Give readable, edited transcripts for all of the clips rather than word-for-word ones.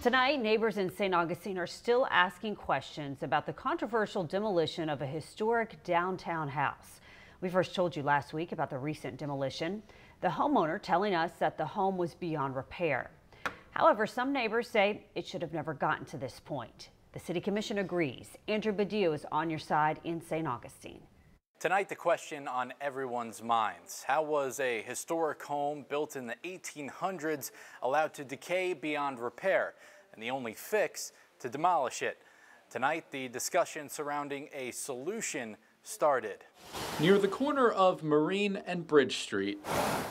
Tonight, neighbors in St. Augustine are still asking questions about the controversial demolition of a historic downtown house. We first told you last week about the recent demolition, the homeowner telling us that the home was beyond repair. However, some neighbors say it should have never gotten to this point. The City Commission agrees. Andrew Badillo is on your side in St. Augustine. Tonight, the question on everyone's minds: how was a historic home built in the 1800s allowed to decay beyond repair, and the only fix to demolish it? Tonight, the discussion surrounding a solution started. Near the corner of Marine and Bridge Street,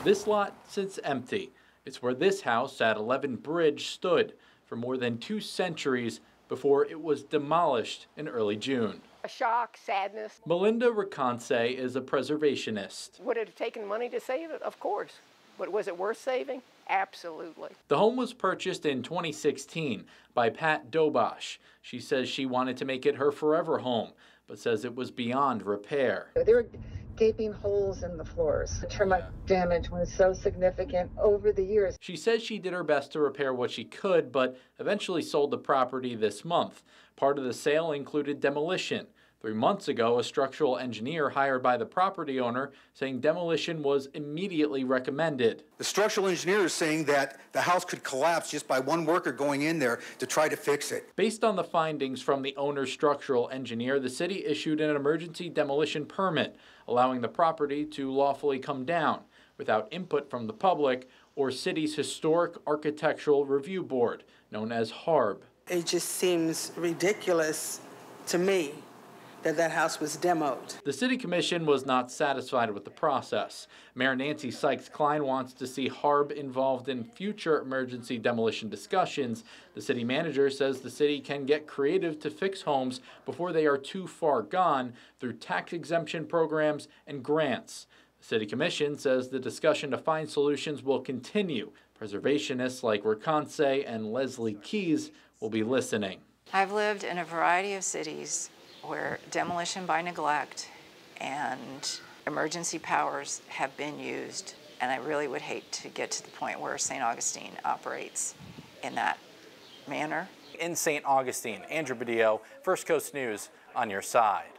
this lot sits empty. It's where this house at 11 Bridge stood for more than 2 centuries before it was demolished in early June. A shock, sadness. Melinda Reconce is a preservationist. Would it have taken money to save it? Of course. But was it worth saving? Absolutely. The home was purchased in 2016 by Pat Dobosh. She says she wanted to make it her forever home, but says it was beyond repair. There were gaping holes in the floors. The termite damage was so significant over the years. She says she did her best to repair what she could, but eventually sold the property this month. Part of the sale included demolition. 3 months ago, a structural engineer hired by the property owner saying demolition was immediately recommended. The structural engineer is saying that the house could collapse just by one worker going in there to try to fix it. Based on the findings from the owner's structural engineer, the city issued an emergency demolition permit, allowing the property to lawfully come down without input from the public or city's Historic Architectural Review Board, known as HARB. It just seems ridiculous to me that house was demoed. The City Commission was not satisfied with the process. Mayor Nancy Sykes-Klein wants to see HARB involved in future emergency demolition discussions. The city manager says the city can get creative to fix homes before they are too far gone through tax exemption programs and grants. The City Commission says the discussion to find solutions will continue. Preservationists like Reconce and Leslie Keys will be listening. I've lived in a variety of cities where demolition by neglect and emergency powers have been used, and I really would hate to get to the point where St. Augustine operates in that manner. In St. Augustine, Andrew Badillo, First Coast News on your side.